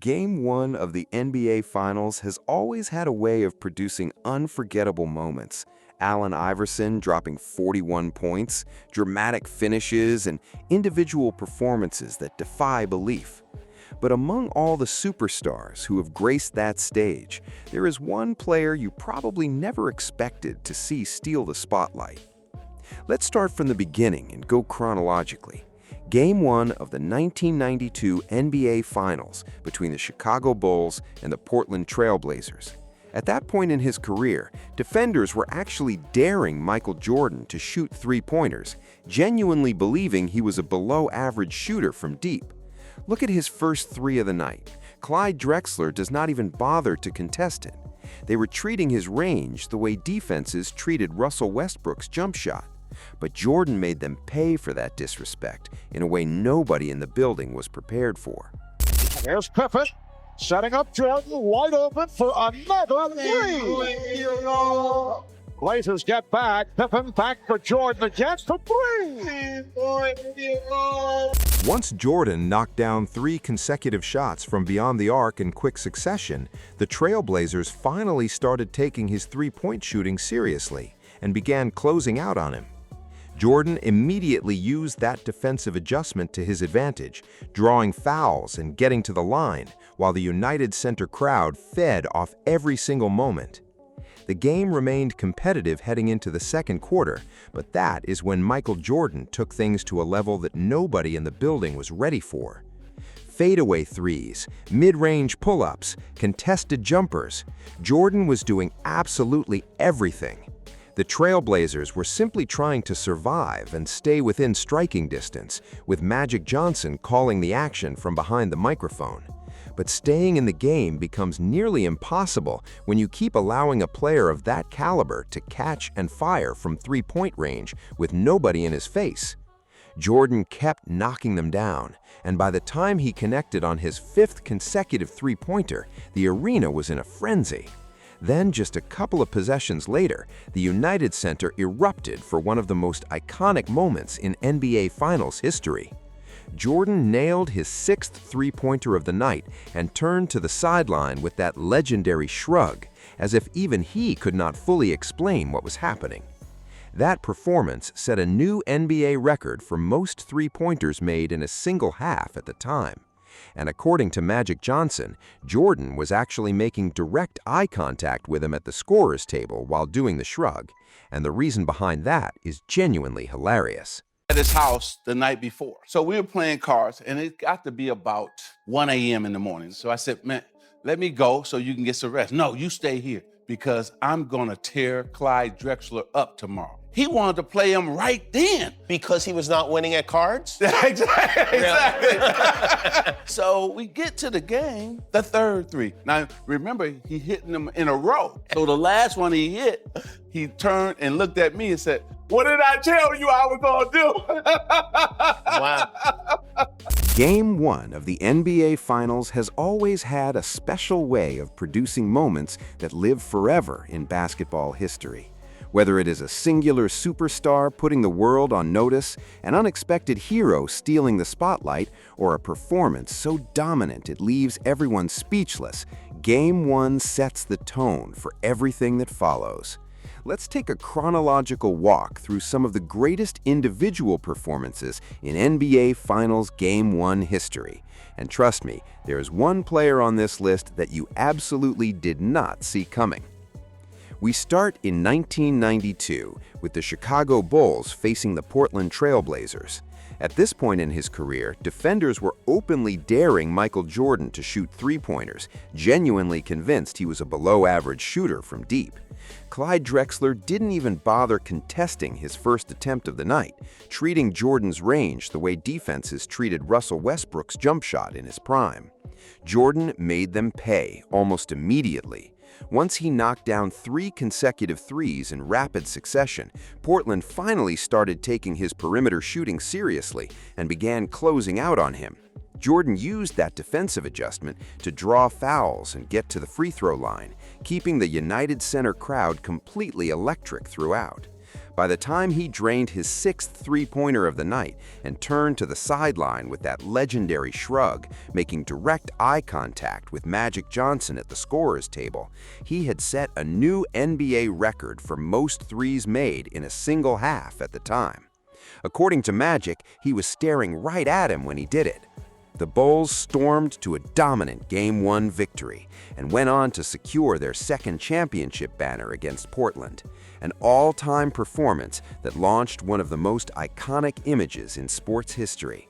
Game 1 of the NBA Finals has always had a way of producing unforgettable moments. Allen Iverson dropping 41 points, dramatic finishes, and individual performances that defy belief. But among all the superstars who have graced that stage, there is one player you probably never expected to see steal the spotlight. Let's start from the beginning and go chronologically. Game 1 of the 1992 NBA Finals between the Chicago Bulls and the Portland Trail Blazers. At that point in his career, defenders were actually daring Michael Jordan to shoot three-pointers, genuinely believing he was a below-average shooter from deep. Look at his first three of the night. Clyde Drexler does not even bother to contest it. They were treating his range the way defenses treated Russell Westbrook's jump shot. But Jordan made them pay for that disrespect in a way nobody in the building was prepared for. Here's Pippen, setting up Jordan, wide open for another three. Blazers get back. Pippen back for Jordan again for three. Once Jordan knocked down 3 consecutive shots from beyond the arc in quick succession, the Trailblazers finally started taking his three-point shooting seriously and began closing out on him. Jordan immediately used that defensive adjustment to his advantage, drawing fouls and getting to the line, while the United Center crowd fed off every single moment. The game remained competitive heading into the second quarter, but that is when Michael Jordan took things to a level that nobody in the building was ready for. Fadeaway threes, mid-range pull-ups, contested jumpers. Jordan was doing absolutely everything. The Trailblazers were simply trying to survive and stay within striking distance, with Magic Johnson calling the action from behind the microphone. But staying in the game becomes nearly impossible when you keep allowing a player of that caliber to catch and fire from three-point range with nobody in his face. Jordan kept knocking them down, and by the time he connected on his 5th consecutive three-pointer, the arena was in a frenzy. Then, just a couple of possessions later, the United Center erupted for one of the most iconic moments in NBA Finals history. Jordan nailed his 6th three-pointer of the night and turned to the sideline with that legendary shrug, as if even he could not fully explain what was happening. That performance set a new NBA record for most three-pointers made in a single half at the time. And according to Magic Johnson, Jordan was actually making direct eye contact with him at the scorer's table while doing the shrug, and the reason behind that is genuinely hilarious. At his house the night before. So we were playing cards, and it got to be about 1 a.m. in the morning. So I said, man, let me go so you can get some rest. No, you stay here because I'm going to tear Clyde Drexler up tomorrow. He wanted to play him right then. Because he was not winning at cards? Exactly. So we get to the game, the third three. Now, remember, he hitting them in a row. So the last one he hit, he turned and looked at me and said, what did I tell you I was going to do? Wow. Game 1 of the NBA Finals has always had a special way of producing moments that live forever in basketball history. Whether it is a singular superstar putting the world on notice, an unexpected hero stealing the spotlight, or a performance so dominant it leaves everyone speechless, Game 1 sets the tone for everything that follows. Let's take a chronological walk through some of the greatest individual performances in NBA Finals Game 1 history. And trust me, there is one player on this list that you absolutely did not see coming. We start in 1992 with the Chicago Bulls facing the Portland Trail Blazers. At this point in his career, defenders were openly daring Michael Jordan to shoot three-pointers, genuinely convinced he was a below-average shooter from deep. Clyde Drexler didn't even bother contesting his first attempt of the night, treating Jordan's range the way defenses treated Russell Westbrook's jump shot in his prime. Jordan made them pay almost immediately. Once he knocked down 3 consecutive threes in rapid succession, Portland finally started taking his perimeter shooting seriously and began closing out on him. Jordan used that defensive adjustment to draw fouls and get to the free throw line, keeping the United Center crowd completely electric throughout. By the time he drained his sixth three-pointer of the night and turned to the sideline with that legendary shrug, making direct eye contact with Magic Johnson at the scorer's table, he had set a new NBA record for most threes made in a single half at the time. According to Magic, he was staring right at him when he did it. The Bulls stormed to a dominant Game 1 victory and went on to secure their second championship banner against Portland, an all-time performance that launched one of the most iconic images in sports history.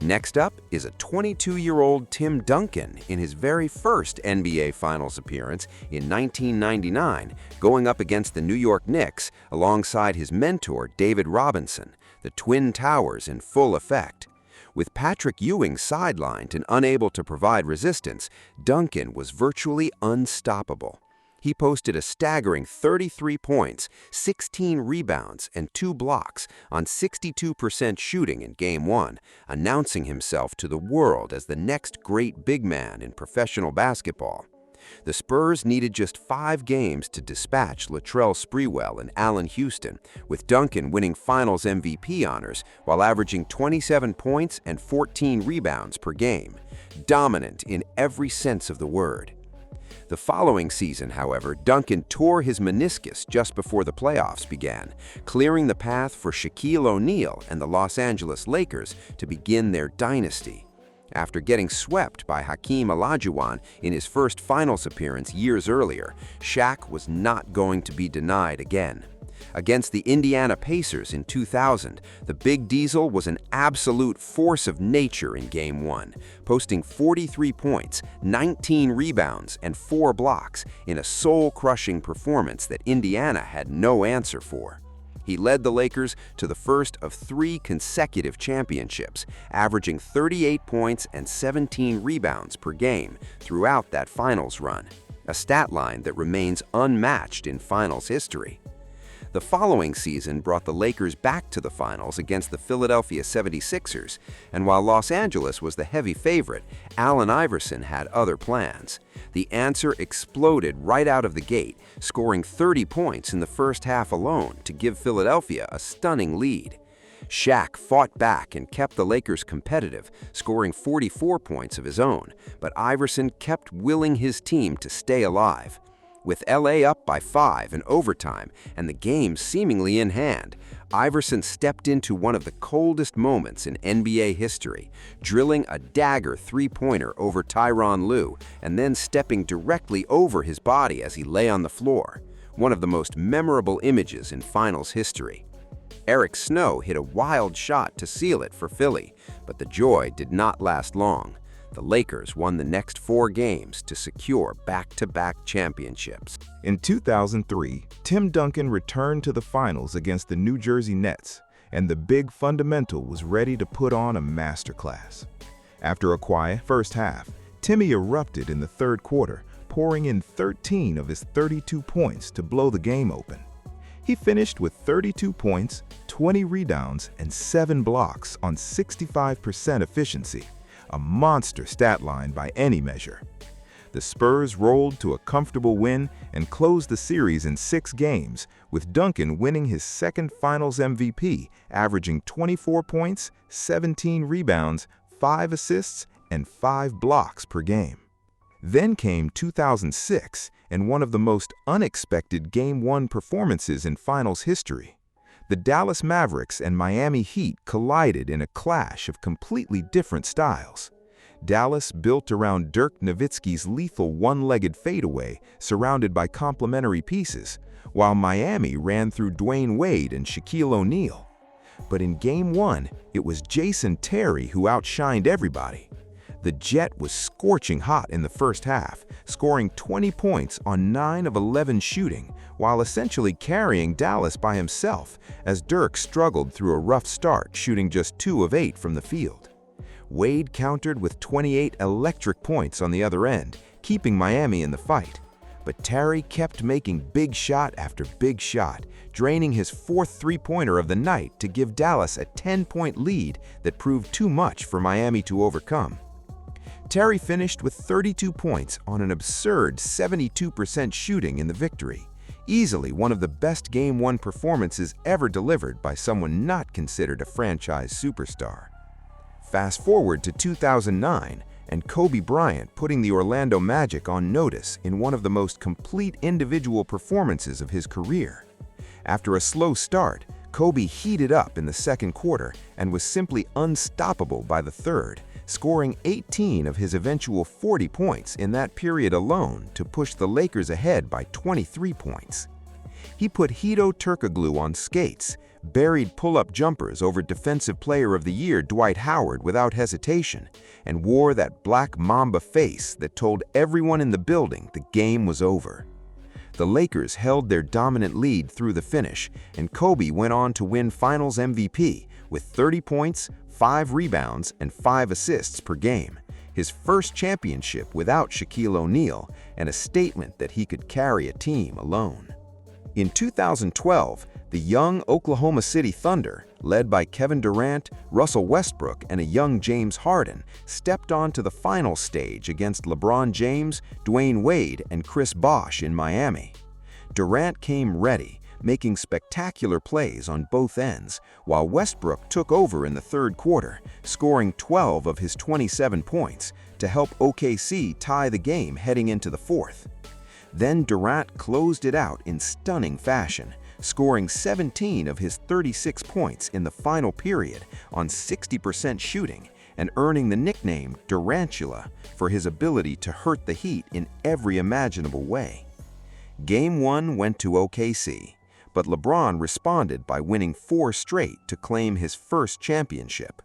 Next up is a 22-year-old Tim Duncan in his very first NBA Finals appearance in 1999, going up against the New York Knicks alongside his mentor David Robinson, the Twin Towers in full effect. With Patrick Ewing sidelined and unable to provide resistance, Duncan was virtually unstoppable. He posted a staggering 33 points, 16 rebounds, and 2 blocks on 62% shooting in Game 1, announcing himself to the world as the next great big man in professional basketball. The Spurs needed just 5 games to dispatch Latrell Sprewell and Allen Houston, with Duncan winning Finals MVP honors while averaging 27 points and 14 rebounds per game, dominant in every sense of the word. The following season, however, Duncan tore his meniscus just before the playoffs began, clearing the path for Shaquille O'Neal and the Los Angeles Lakers to begin their dynasty. After getting swept by Hakeem Olajuwon in his first Finals appearance years earlier, Shaq was not going to be denied again. Against the Indiana Pacers in 2000, the Big Diesel was an absolute force of nature in Game 1, posting 43 points, 19 rebounds, and 4 blocks in a soul-crushing performance that Indiana had no answer for. He led the Lakers to the first of 3 consecutive championships, averaging 38 points and 17 rebounds per game throughout that Finals run, a stat line that remains unmatched in Finals history. The following season brought the Lakers back to the Finals against the Philadelphia 76ers, and while Los Angeles was the heavy favorite, Allen Iverson had other plans. The answer exploded right out of the gate, scoring 30 points in the first half alone to give Philadelphia a stunning lead. Shaq fought back and kept the Lakers competitive, scoring 44 points of his own, but Iverson kept willing his team to stay alive. With LA up by 5 in overtime and the game seemingly in hand, Iverson stepped into one of the coldest moments in NBA history, drilling a dagger three-pointer over Tyronn Lue and then stepping directly over his body as he lay on the floor, one of the most memorable images in Finals history. Eric Snow hit a wild shot to seal it for Philly, but the joy did not last long. The Lakers won the next 4 games to secure back-to-back championships. In 2003, Tim Duncan returned to the Finals against the New Jersey Nets, and the big fundamental was ready to put on a masterclass. After a quiet first half, Timmy erupted in the third quarter, pouring in 13 of his 32 points to blow the game open. He finished with 32 points, 20 rebounds, and 7 blocks on 65% efficiency, a monster stat line by any measure. The Spurs rolled to a comfortable win and closed the series in 6 games, with Duncan winning his second Finals MVP, averaging 24 points, 17 rebounds, 5 assists, and 5 blocks per game. Then came 2006, and one of the most unexpected Game 1 performances in Finals history. The Dallas Mavericks and Miami Heat collided in a clash of completely different styles. Dallas built around Dirk Nowitzki's lethal one-legged fadeaway, surrounded by complementary pieces, while Miami ran through Dwayne Wade and Shaquille O'Neal. But in Game 1, it was Jason Terry who outshined everybody. The Jet was scorching hot in the first half, scoring 20 points on 9 of 11 shooting, while essentially carrying Dallas by himself as Dirk struggled through a rough start, shooting just 2 of 8 from the field. Wade countered with 28 electric points on the other end, keeping Miami in the fight. But Terry kept making big shot after big shot, draining his 4th three-pointer of the night to give Dallas a 10-point lead that proved too much for Miami to overcome. Terry finished with 32 points on an absurd 72% shooting in the victory, Easily one of the best Game 1 performances ever delivered by someone not considered a franchise superstar. Fast forward to 2009, and Kobe Bryant putting the Orlando Magic on notice in one of the most complete individual performances of his career. After a slow start, Kobe heated up in the second quarter and was simply unstoppable by the third, scoring 18 of his eventual 40 points in that period alone to push the Lakers ahead by 23 points. He put Hedo Turkoglu on skates, buried pull-up jumpers over Defensive Player of the Year Dwight Howard without hesitation, and wore that black Mamba face that told everyone in the building the game was over. The Lakers held their dominant lead through the finish, and Kobe went on to win Finals MVP with 30 points, 5 rebounds, and 5 assists per game, his first championship without Shaquille O'Neal, and a statement that he could carry a team alone. In 2012, the young Oklahoma City Thunder, led by Kevin Durant, Russell Westbrook, and a young James Harden, stepped onto the final stage against LeBron James, Dwayne Wade, and Chris Bosh in Miami. Durant came ready, making spectacular plays on both ends, while Westbrook took over in the third quarter, scoring 12 of his 27 points to help OKC tie the game heading into the fourth. Then Durant closed it out in stunning fashion, scoring 17 of his 36 points in the final period on 60% shooting and earning the nickname Durantula for his ability to hurt the Heat in every imaginable way. Game 1 went to OKC, but LeBron responded by winning 4 straight to claim his first championship.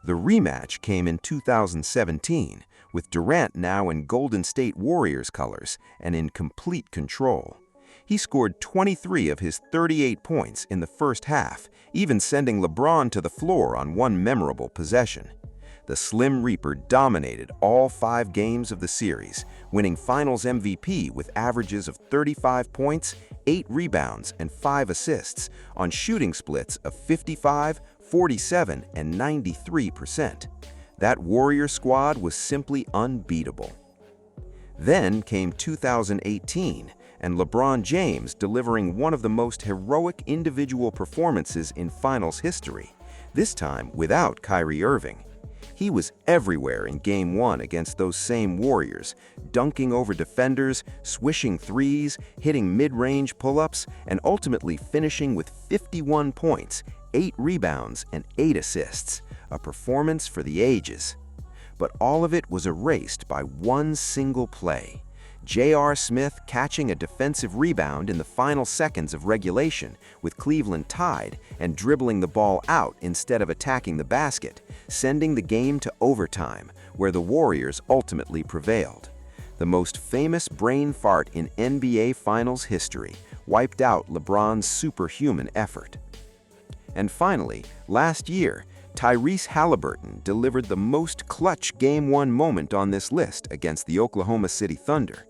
The rematch came in 2017, with Durant now in Golden State Warriors colors and in complete control. He scored 23 of his 38 points in the first half, even sending LeBron to the floor on one memorable possession. The Slim Reaper dominated all 5 games of the series, winning Finals MVP with averages of 35 points, 8 rebounds, and 5 assists on shooting splits of 55, 47, and 93%. That Warrior squad was simply unbeatable. Then came 2018, and LeBron James delivering one of the most heroic individual performances in Finals history, this time without Kyrie Irving. He was everywhere in Game 1 against those same Warriors, dunking over defenders, swishing threes, hitting mid-range pull-ups, and ultimately finishing with 51 points, 8 rebounds, and 8 assists, a performance for the ages. But all of it was erased by one single play. J.R. Smith catching a defensive rebound in the final seconds of regulation with Cleveland tied and dribbling the ball out instead of attacking the basket, sending the game to overtime, where the Warriors ultimately prevailed. The most famous brain fart in NBA Finals history wiped out LeBron's superhuman effort. And finally, last year, Tyrese Halliburton delivered the most clutch Game 1 moment on this list against the Oklahoma City Thunder.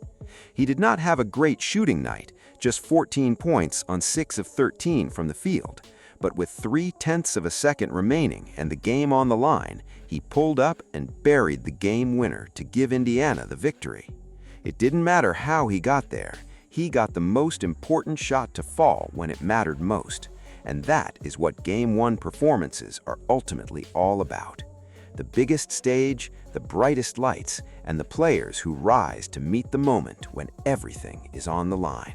He did not have a great shooting night, just 14 points on 6 of 13 from the field, but with 0.3 of a second remaining and the game on the line, he pulled up and buried the game winner to give Indiana the victory. It didn't matter how he got there, he got the most important shot to fall when it mattered most. And that is what Game 1 performances are ultimately all about. The biggest stage, the brightest lights, and the players who rise to meet the moment when everything is on the line.